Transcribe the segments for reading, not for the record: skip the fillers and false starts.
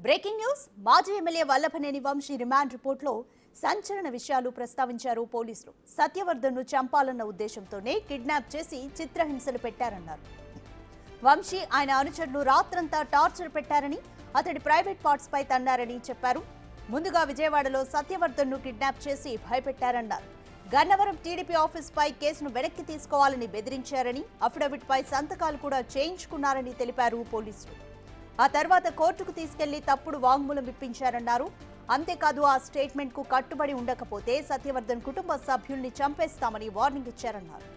Breaking news మాజీ MLA Vallabhaneni Vamsi remand రిపోర్టులో సంచలన విషయాలు ప్రస్తావించారు పోలీసులు. సత్యవర్ధన్ను చంపాలన్న ఉద్దేశంతోనే కిడ్నాప్ చేసి చిత్రహింసలు పెట్టారన్నారు. వంశీ ఆయన అనుచరులు రాత్రంతా టార్చర్ పెట్టారని, అతడి ప్రైవేట్ పార్ట్స్ పై తన్నారని చెప్పారు. ముందుగా విజయవాడలో సత్యవర్ధన్ను కిడ్నాప్ చేసి భయపెట్టారన్నారు. గన్నవరం టీడీపీ ఆఫీస్ పై కేసును వెనక్కి తీసుకోవాలని బెదిరించారని, అఫిడవిట్ పై సంతకాలు కూడా చేయించుకున్నారని తెలిపారు పోలీసులు. ఆ తర్వాత కోర్టుకు తీసుకెళ్లి తప్పుడు వాంగ్మూలం ఇప్పించారన్నారు. అంతేకాదు ఆ స్టేట్మెంట్ కు కట్టుబడి ఉండకపోతే సత్యవర్ధన్ కుటుంబ సభ్యుల్ని చంపేస్తామని వార్నింగ్ ఇచ్చారన్నారు.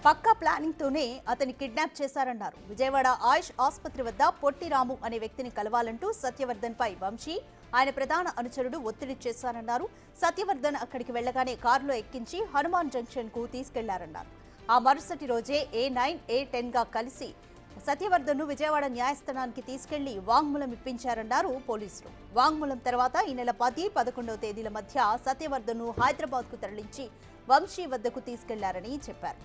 పక్కా ప్లానింగ్ తోనే అతని కిడ్నాప్ చేశారన్నారు. విజయవాడ ఆయుష్ ఆసుపత్రి వద్ద పొట్టి రాము అనే వ్యక్తిని కలవాలంటూ సత్యవర్ధన్ పై వంశీ ఆయన ప్రధాన అనుచరుడు ఒత్తిడి చేశారన్నారు. సత్యవర్ధన్ అక్కడికి వెళ్లగానే కారులో ఎక్కించి హనుమాన్ జంక్షన్ కు తీసుకెళ్లారన్నారు. ఆ మరుసటి రోజే A9, A10 గా కలిసి సత్యవర్ధన్ ను విజయవాడ న్యాయస్థానానికి తీసుకెళ్లి వాంగ్మూలం ఇప్పించారన్నారు పోలీసులు. వాంగ్మూలం తర్వాత ఈ నెల 10, 11వ తేదీల మధ్య సత్యవర్ధన్ ను హైదరాబాద్ కు తరలించి వంశీ వద్దకు తీసుకెళ్లారని చెప్పారు.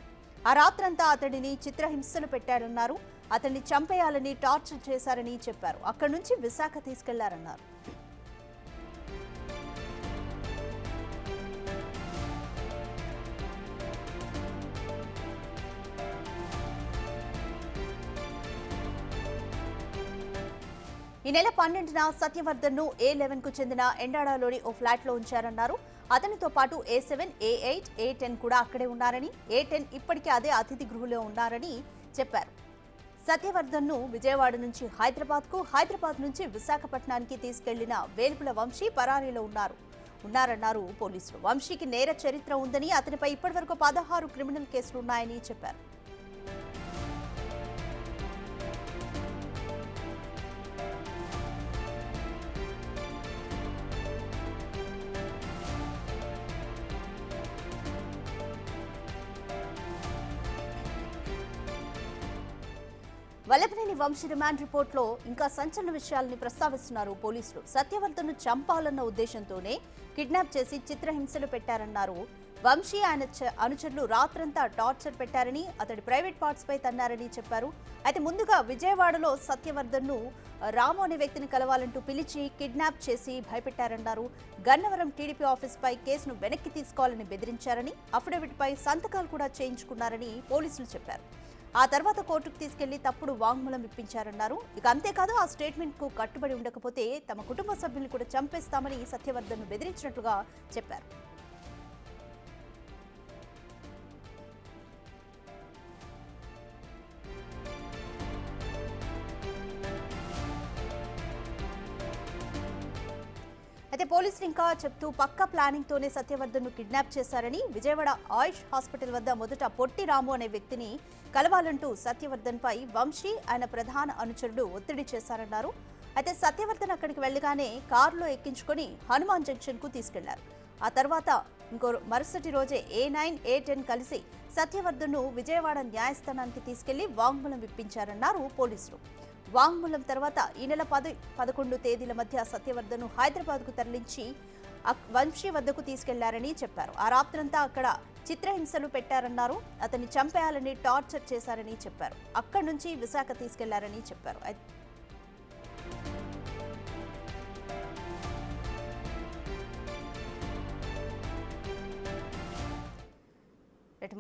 ఆ రాత్రంతా అతడిని చిత్రహింసలు పెట్టారన్నారు. అతన్ని చంపేయాలని టార్చర్ చేశారని చెప్పారు. అక్కడి నుంచి విశాఖ తీసుకెళ్లారన్నారు. ఈ నెల 12న సత్యవర్ధన్ ను A11 కు చెందిన ఎండాడలోని ఓ ఫ్లాట్ లో ఉంచారన్నారు. అతనితో పాటు A7, A8, A10 కూడా అక్కడే ఉన్నారని, A10 ఇప్పటికే అదే అతిథి గృహంలో ఉన్నారని చెప్పారు. సత్యవర్ధన్ ను విజయవాడ నుంచి హైదరాబాద్ నుంచి విశాఖపట్నానికి తీసుకెళ్లిన వేల్పుల వంశీ పరారీలో ఉన్నారన్నారు పోలీసులు. వంశీకి నేర చరిత్ర ఉందని, అతనిపై ఇప్పటివరకు 16 క్రిమినల్ కేసులున్నాయని చెప్పారు. వల్లభనేని వంశీ రిమాండ్ రిపోర్టులో ఇంకా సంచలన విషయాలని ప్రస్తావిస్తున్నారు పోలీసులు. సత్యవర్ధన్ను చంపాలన్న ఉద్దేశంతోనే కిడ్నాప్ చేసి చిత్రహింసలు పెట్టారన్నారు. వంశీ ఆయన అనుచరులు రాత్రంతా టార్చర్ పెట్టారని, అతడి ప్రైవేట్ పార్ట్స్ పై తన్నారని చెప్పారు. అయితే ముందుగా విజయవాడలో సత్యవర్ధన్ను రాము అనే వ్యక్తిని కలవాలంటూ పిలిచి కిడ్నాప్ చేసి భయపెట్టారన్నారు. గన్నవరం టీడీపీ ఆఫీస్ పై కేసును వెనక్కి తీసుకోవాలని బెదిరించారని, అఫిడవిట్ పై సంతకాలు కూడా చేయించుకున్నారని పోలీసులు చెప్పారు. ఆ తర్వాత కోర్టుకు తీసుకెళ్లి తప్పుడు వాంగ్మూలం ఇప్పించారన్నారు. ఇక అంతేకాదు ఆ స్టేట్మెంట్ కు కట్టుబడి ఉండకపోతే తమ కుటుంబ సభ్యుల్ని కూడా చంపేస్తామని సత్యవర్ధన్ బెదిరించినట్లుగా చెప్పారు. అయితే పోలీసులు ఇంకా చెప్తూ పక్కా ప్లానింగ్ తోనే సత్యవర్ధన్ ను కిడ్నాప్ చేశారని, విజయవాడ ఆయుష్ హాస్పిటల్ వద్ద మొదట పొట్టి రాము అనే వ్యక్తిని కలవాలంటూ సత్యవర్ధన్ పై వంశీ ఆయన ప్రధాన అనుచరుడు ఒత్తిడి చేశారన్నారు. అయితే సత్యవర్ధన్ అక్కడికి వెళ్లగానే కారులో ఎక్కించుకొని హనుమాన్ జంక్షన్ కు తీసుకెళ్లారు. ఆ తర్వాత మరుసటి రోజే A9, A10 కలిసి సత్యవర్ధన్ ను విజయవాడ న్యాయస్థానానికి తీసుకెళ్లి వాంగ్మూలం ఇప్పించారన్నారు పోలీసులు. వాంగ్మూలం తర్వాత ఈ నెల 10, 11 తేదీల మధ్య సత్యవర్ధన్ ను హైదరాబాద్ కు తరలించి వంశీ వద్దకు తీసుకెళ్లారని చెప్పారు. ఆ రాత్రంతా అక్కడ చిత్రహింసలు పెట్టారన్నారు. అతన్ని చంపేయాలని టార్చర్ చేశారని చెప్పారు. అక్కడి నుంచి విశాఖ తీసుకెళ్లారని చెప్పారు.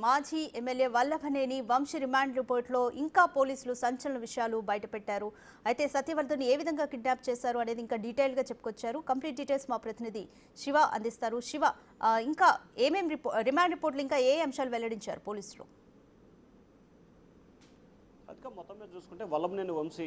మాజీ ఎమ్మెల్యే వల్లభనేని వంశీ రిమాండ్ రిపోర్టులో ఇంకా పోలీసులు సంచలన విషయాలు బయటపెట్టారు. అయితే సత్యవర్ధన్ ఏ విధంగా కిడ్నాప్ చేశారు అనేది ఇంకా డీటెయిల్ గా చెప్పుకొచ్చారు. కంప్లీట్ డీటెయిల్స్ మా ప్రతినిధి శివ అందిస్తారు. శివ, ఇంకా ఏమేమి రిమాండ్ రిపోర్టులు ఇంకా ఏ అంశాలు వెల్లడించారు పోలీసులు? మొత్తం మీద చూసుకుంటే వల్లభనేని వంశీ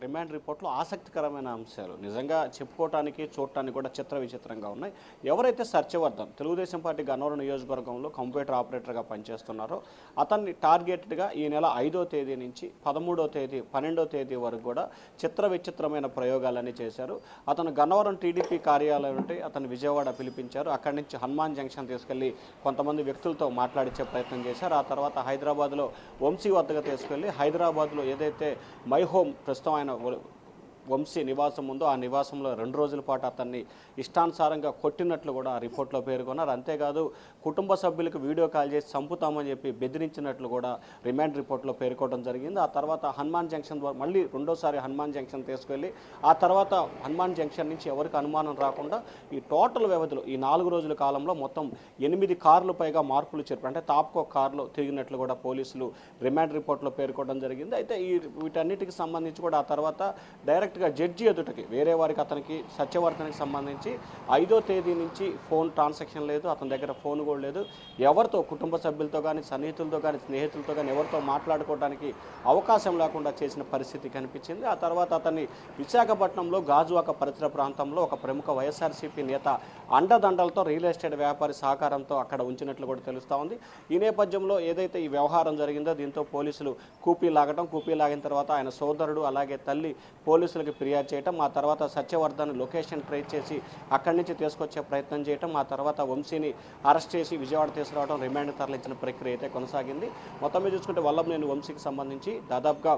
రిమాండ్ రిపోర్ట్లో ఆసక్తికరమైన అంశాలు నిజంగా చెప్పుకోవటానికి చూడటానికి కూడా విచిత్రంగా ఉన్నాయి. ఎవరైతే సత్యవర్ధన్ తెలుగుదేశం పార్టీ గన్నవరం నియోజకవర్గంలో కంప్యూటర్ ఆపరేటర్గా పనిచేస్తున్నారో అతన్ని టార్గెట్గా ఈ నెల 5వ తేదీ నుంచి 13వ తేదీ 12వ తేదీ వరకు కూడా విచిత్రమైన ప్రయోగాలన్నీ చేశారు. అతను గన్నవరం టీడీపీ కార్యాలయం నుండి అతను విజయవాడ పిలిపించారు. అక్కడి నుంచి హనుమాన్ జంక్షన్ తీసుకెళ్లి కొంతమంది వ్యక్తులతో మాట్లాడించే ప్రయత్నం చేశారు. ఆ తర్వాత హైదరాబాద్లో వంశీ వద్దకు తీసుకెళ్లి హైదరాబాద్లో ఏదైతే మై హోమ్ ప్రస్తుతం ఆయన వంశీ నివాసం ఉందో ఆ నివాసంలో 2 రోజుల పాటు అతన్ని ఇష్టానుసారంగా కొట్టినట్లు కూడా ఆ రిపోర్ట్లో పేర్కొన్నారు. అంతేకాదు కుటుంబ సభ్యులకు వీడియో కాల్ చేసి చంపుతామని చెప్పి బెదిరించినట్లు కూడా రిమాండ్ రిపోర్ట్లో పేర్కోవడం జరిగింది. ఆ తర్వాత హనుమాన్ జంక్షన్ ద్వారా మళ్ళీ రెండోసారి హనుమాన్ జంక్షన్ తీసుకెళ్ళి ఆ తర్వాత హనుమాన్ జంక్షన్ నుంచి ఎవరికి అనుమానం రాకుండా ఈ టోటల్ వ్యవధిలో ఈ 4 రోజుల కాలంలో మొత్తం 8 కార్లు పైగా మార్పులు చేర్పారు. అంటే టాప్కో కార్లు తిరిగినట్లు కూడా పోలీసులు రిమాండ్ రిపోర్ట్లో పేర్కోవడం జరిగింది. అయితే వీటన్నిటికి సంబంధించి కూడా ఆ తర్వాత డైరెక్ట్గా జడ్జి ఎదుటకి వేరే వారికి అతనికి సత్యవర్ధనకి సంబంధించి 5వ తేదీ నుంచి ఫోన్ ట్రాన్సాక్షన్ లేదు, అతని దగ్గర ఫోన్ కూడా లేదు. ఎవరితో కుటుంబ సభ్యులతో కానీ సన్నిహితులతో కానీ స్నేహితులతో కానీ ఎవరితో మాట్లాడుకోవడానికి అవకాశం లేకుండా చేసిన పరిస్థితి కనిపించింది. ఆ తర్వాత అతన్ని విశాఖపట్నంలో గాజువాక పరిసర ప్రాంతంలో ఒక ప్రముఖ వైఎస్ఆర్సీపీ నేత అండదండలతో రియల్ ఎస్టేట్ వ్యాపారి సహకారంతో అక్కడ ఉంచినట్లు కూడా తెలుస్తూ ఉంది. ఈ నేపథ్యంలో ఏదైతే ఈ వ్యవహారం జరిగిందో దీంతో పోలీసులు కూపీ లాగిన తర్వాత ఆయన సోదరుడు అలాగే తల్లి పోలీసులకు ఫిర్యాదు చేయటం, ఆ తర్వాత సత్యవర్ధన్ లొకేషన్ ట్రేస్ చేసి అక్కడి నుంచి తీసుకొచ్చే ప్రయత్నం చేయటం, ఆ తర్వాత వంశీని అరెస్ట్ చేసి విజయవాడ తీసుకురావడం, రిమాండ్ తరలించిన ప్రక్రియ అయితే కొనసాగింది. మొత్తం మీద చూసుకుంటే వల్లభనేని వంశీకి సంబంధించి దాదాపుగా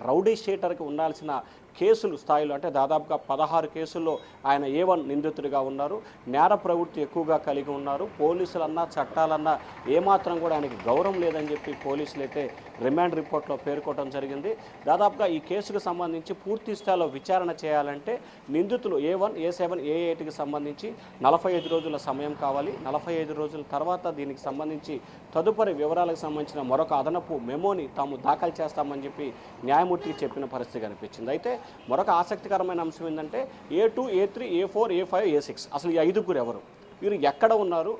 రౌడీ షీటర్కి ఉండాల్సిన కేసులు స్థాయిలో అంటే దాదాపుగా 16 కేసుల్లో ఆయన A1 నిందితుడిగా ఉన్నారు. నేర ప్రవృత్తి ఎక్కువగా కలిగి ఉన్నారు. పోలీసులన్నా చట్టాలన్నా ఏమాత్రం కూడా ఆయనకి గౌరవం లేదని చెప్పి పోలీసులు అయితే రిమాండ్ రిపోర్ట్లో పేర్కోవడం జరిగింది. దాదాపుగా ఈ కేసుకు సంబంధించి పూర్తి స్థాయిలో విచారణ చేయాలంటే నిందితులు A1, A7, A8కి సంబంధించి 45 రోజుల సమయం కావాలి. 45 రోజుల తర్వాత దీనికి సంబంధించి తదుపరి వివరాలకు సంబంధించిన మరొక అదనపు మెమోని తాము దాఖలు చేస్తామని చెప్పి న్యాయమూర్తికి చెప్పిన పరిస్థితి కనిపించింది. అయితే మరొక ఆసక్తికరమైన అంశం ఏంటంటే A2, A3, A4, A5, A6 అసలు ఈ 5గురు ఎవరు, వీరు ఎక్కడ ఉన్నారు,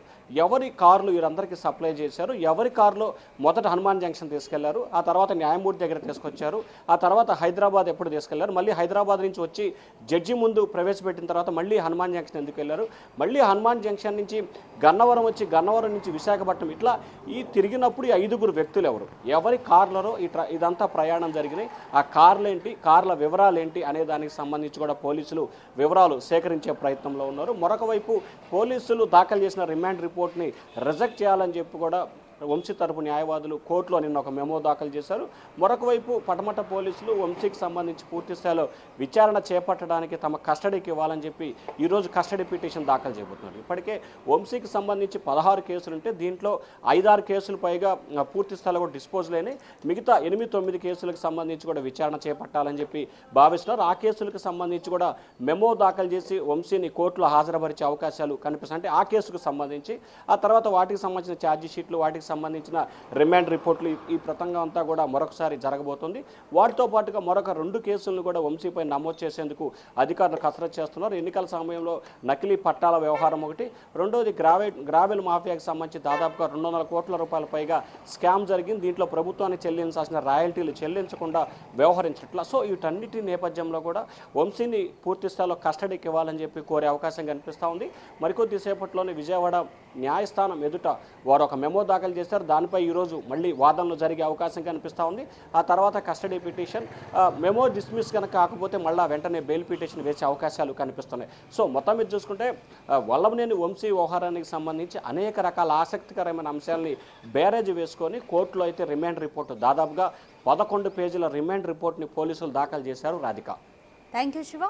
ఎవరి కార్లు వీరందరికీ సప్లై చేశారు, ఎవరి కారులో మొదట హనుమాన్ జంక్షన్ తీసుకెళ్లారు, ఆ తర్వాత న్యాయమూర్తి దగ్గర తీసుకొచ్చారు, ఆ తర్వాత హైదరాబాద్ ఎప్పుడు తీసుకెళ్లారు, మళ్ళీ హైదరాబాద్ నుంచి వచ్చి జడ్జి ముందు ప్రవేశపెట్టిన తర్వాత మళ్ళీ హనుమాన్ జంక్షన్ ఎందుకు వెళ్ళారు, మళ్ళీ హనుమాన్ జంక్షన్ నుంచి గన్నవరం వచ్చి గన్నవరం నుంచి విశాఖపట్నం ఇట్లా ఈ తిరిగినప్పుడు ఈ 5గురు వ్యక్తులు ఎవరు, ఎవరి కార్లలో ఇదంతా ప్రయాణం జరిగినాయి, ఆ కార్లు ఏంటి, కార్ల వివరాలు ఏంటి అనే దానికి సంబంధించి కూడా పోలీసులు వివరాలు సేకరించే ప్రయత్నంలో ఉన్నారు. మరొక వైపు పోలీసులు దాఖలు చేసిన రిమాండ్ రిపోర్ట్ని రిజెక్ట్ చేయాలని చెప్పి కూడా వంశీ తరపు న్యాయవాదులు కోర్టులో నిన్న ఒక మెమో దాఖలు చేశారు. మరొక వైపు పటమట పోలీసులు వంశీకి సంబంధించి పూర్తి స్థాయిలో విచారణ చేపట్టడానికి తమ కస్టడీకి ఇవ్వాలని చెప్పి ఈరోజు కస్టడీ పిటిషన్ దాఖలు చేయబోతున్నారు. ఇప్పటికే వంశీకి సంబంధించి 16 కేసులు ఉంటే దీంట్లో 5-6 కేసులు పైగా పూర్తి స్థాయిలో కూడా డిస్పోజల్ అయినాయి. మిగతా 8-9 కేసులకు సంబంధించి కూడా విచారణ చేపట్టాలని చెప్పి భావిస్తున్నారు. ఆ కేసులకు సంబంధించి కూడా మెమో దాఖలు చేసి వంశీని కోర్టులో హాజరుపరిచే అవకాశాలు కనిపిస్తాయి. అంటే ఆ కేసుకు సంబంధించి ఆ తర్వాత వాటికి సంబంధించిన ఛార్జీ షీట్లు వాటికి సంబంధించిన రిమాండ్ రిపోర్ట్లు ఈ ప్రతంగం అంతా కూడా మరొకసారి జరగబోతుంది. వాటితో పాటుగా మరొక 2 కేసులను కూడా వంశీపై నమోదు చేసేందుకు అధికారులు కసరత్తు చేస్తున్నారు. ఎన్నికల సమయంలో నకిలీ పట్టాల వ్యవహారం ఒకటి, రెండోది గ్రావెల్ మాఫియాకి సంబంధించి దాదాపుగా 200 కోట్ల రూపాయల పైగా స్కామ్ జరిగింది. దీంట్లో ప్రభుత్వానికి చెల్లించాల్సిన రాయల్టీలు చెల్లించకుండా వ్యవహరించట్ల. సో వీటన్నిటి నేపథ్యంలో కూడా వంశీని పూర్తి స్థాయిలో కస్టడీకి ఇవ్వాలని చెప్పి కోరే అవకాశం కనిపిస్తూ ఉంది. మరికొద్దిసేపట్లోనే విజయవాడ న్యాయస్థానం ఎదుట వారు ఒక మెమో దాఖలు చేశారు. దానిపై ఈరోజు మళ్ళీ వాదనలు జరిగే అవకాశం కనిపిస్తూ ఉంది. ఆ తర్వాత కస్టడీ పిటిషన్ మెమో డిస్మిస్ కనుక కాకపోతే మళ్ళీ వెంటనే బెయిల్ పిటిషన్ వేసే అవకాశాలు కనిపిస్తున్నాయి. సో మొత్తం మీద చూసుకుంటే వల్లభనేని వంశీ వ్యవహారానికి సంబంధించి అనేక రకాల ఆసక్తికరమైన అంశాలని బేరేజ్ వేసుకొని కోర్టులో అయితే రిమాండ్ రిపోర్టు దాదాపుగా 11 పేజీల రిమాండ్ రిపోర్ట్ని పోలీసులు దాఖలు చేశారు. రాధిక. Thank you Shiva.